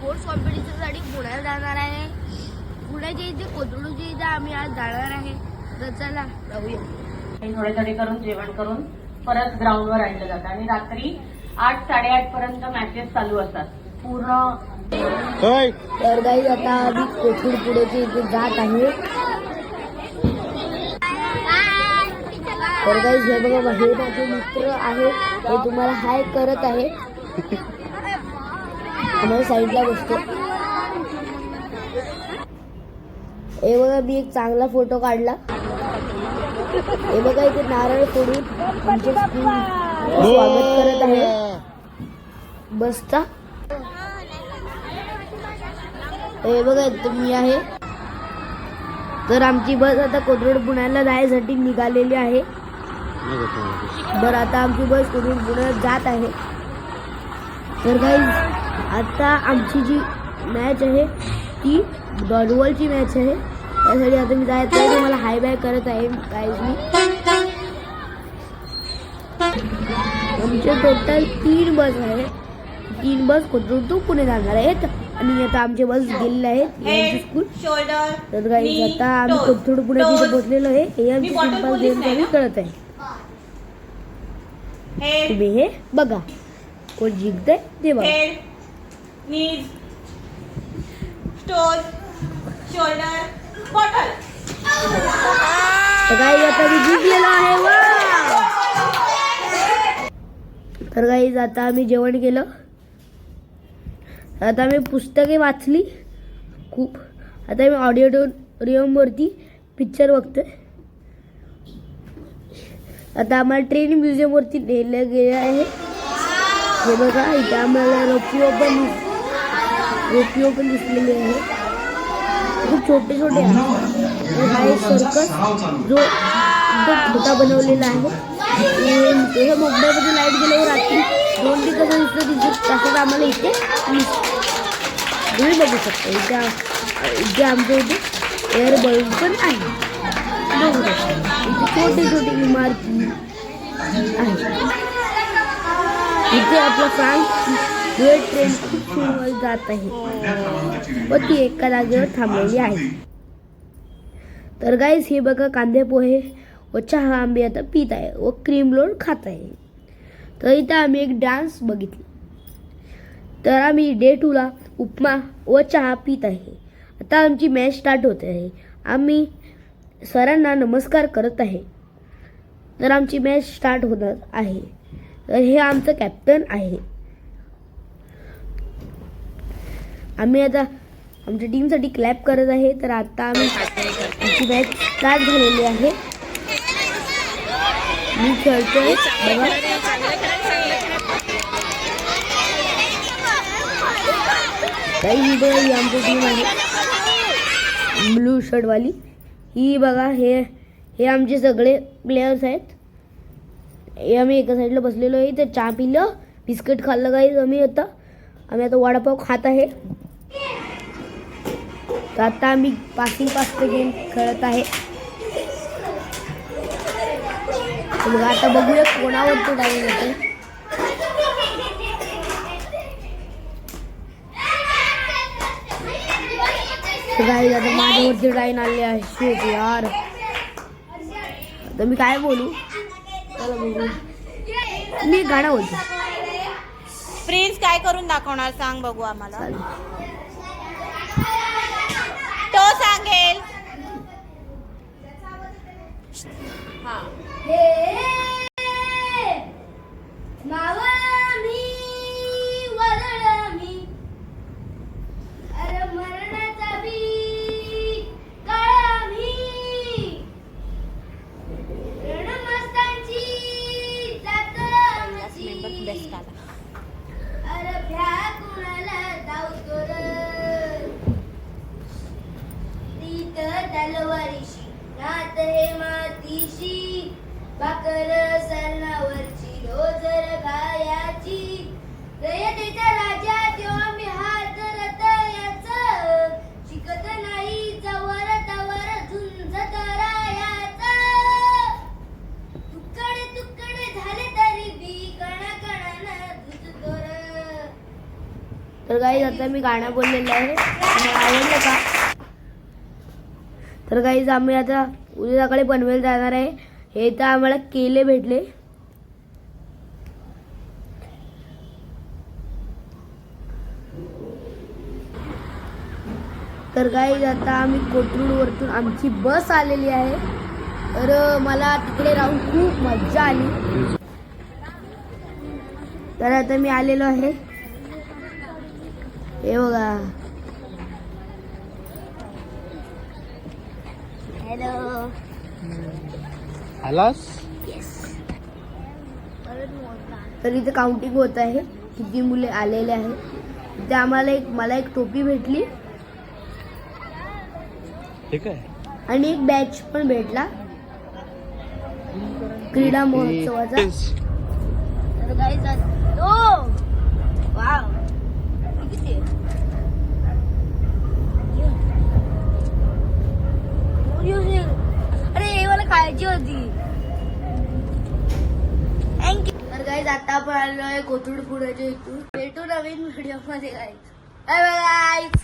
Sports कॉम्पिटिशनसाठी पुण्याला जाणार आहे. पुण्याच्या इथे कोथरूडच्या इथे आम्ही आज जाणार आहे. तर चला जाऊया. थोडे थोडे करून जेवण करून परत ग्राउंडवर आणलं जातं आणि रात्री 8-8:30 पर्यंत मॅचेस चालू असतात पूर्ण. तर गाईज आता आम्ही कोथरूड पुण्याच्या इथे जात आहे. तर गाईज हे बघा, हे माझे मित्र आहे, हे तुम्हाला हाय करत आहे. आम्हाला साईडला बसतो. हे बघा, मी एक चांगला फोटो काढला. हे बघा, इथे नारळ फोडून आमचे स्वागत करत आहे बसचा. हे बघा, मी आहे. तर आमची बस आता कोथरूड पुण्याला जायसाठी निघालेली आहे. बरं, आता आमची बस कोथरूड पुण्याला जात आहे. तर गाईज आता आमची जी मॅच आहे ती डॉडबॉलची मॅच आहे. त्यासाठी आता मी जायचं आहे. मला हाय बाय करत आहे गाईज. मी आमचे टोटल 3 बस आहे. 3 बस कोथरूड टू पुणे जाणार आहेत आणि आता आमचे बस गेलेले आहेत स्कूल. तर गाईज आता आम्ही कोथरूड पुणे तिथे पोहोचलेलो आहे. हे आमची सिंपल गेम आम्ही कळत आहे. तुम्ही हे बघा, कोण जिंकतंय ते बघा. तर गाईज आता मी जिंकलेलो आहे. तर गाईज आता आम्ही जेवण केलं. आता आम्ही पुस्तके वाचली खूप. आता आम्ही ऑडिटोरियमवरती पिक्चर बघतोय. आता आम्हाला ट्रेन म्युझियमवरती नेलं गेलं आहे. हे बघा, इथे आम्हाला रोपिओ पण दिसलेले आहे. खूप छोटे छोटे आहे. हा एक सर्कस जो एकदम छोटा बनवलेला आहे. मुंबईमध्ये लाईट गेल्यावर रात्री 2 कसं दिसतं तसंच आम्हाला इथे तुम्ही बघू शकता. इथे आमच्या इथे एअर बल्ब पण आहे. बघू शकता इथे छोटे छोटे इमारती आहे. इथे आपलं फ्रान्स ट्रेन खूप सुंदर जात आहे व ती एका जागेवर थांबलेली आहे. तर गाईस हे बघा, कांदे पोहे व चहा आंबे आता पित आहे व क्रीम रोल खात आहे. तर इथं आम्ही एक डान्स बघितला. तर आम्ही डे 2 ला उपमा व चहा पित आहे. आता आमची मॅच स्टार्ट होते आहे. आम्ही सरांना नमस्कार करत आहे. तर आमची मॅच स्टार्ट होणार आहे. तर हे आमचं कॅप्टन आहे. आम्ही आता आमच्या टीमसाठी क्लॅप करत आहे. तर आता आमची मॅच स्टार्ट झालेली आहे. मी खेळतोय बघा. ही आमची टीम आहे ब्लू शर्टवाली. ही बघा, हे आमचे सगळे प्लेयर्स आहेत. हे आम्ही एका साईडला बसलेलो आहे. तर चहा पिलं, बिस्किट खाल्लं गाईज. आम्ही आता वडापाव खात आहे. तर आता आम्ही पासिंग गेम खेळत आहे. बघा, आता बघूया कोणावर तो डाईन येते. गाईज आता माझ्यावरती डाईन आले आहे. शेट यार, आता मी काय बोलू. चला बघू. मी गाणं बोलतो. प्रिन्स काय करून दाखवणार सांग बघू आम्हाला. तो सांगेल. हा, बेस्ट आला. तलवारीशी नात हे मातीशी, भाकर सरणावरची रोजर गायाची. रयतेचा राजा तेव्हा मी हात रतयाच, शिकत नाही जवर तवर झुंजत रायाच. तुकडे तुकडे झाले तरी बी कणा कणानं धुजतो र. तर गाईज आता मी गाणं बोललेलं आहे, तुम्हाला आवडलं का? तर गाईज आम्ही आता उद्या सकाळी पनवेल जाणार आहे. हे तर आम्हाला केले भेटले. तर गाईज आता आम्ही कोथरूडवरतून आमची बस आलेली आहे. तर मला तिकडे राहून खूप मजा आली. तर आता मी आलेलो आहे. हे बघा. हॅलो. आलास? तर इथे काउंटिंग होत आहे किती मुले आलेले आहेत. इथे आम्हाला मला एक टोपी भेटली ठीक आहे. आणि एक बॅच पण भेटला क्रीडा महोत्सवाचा. तर गाईज वाव किती अरे हे मला खायची होती. थँक्यू. तर गाईज आता आपण आलेलो आहे कोथरूड पुण्याच्या इथून. भेटू नवीन व्हिडिओ मध्ये गाईज. Bye bye guys.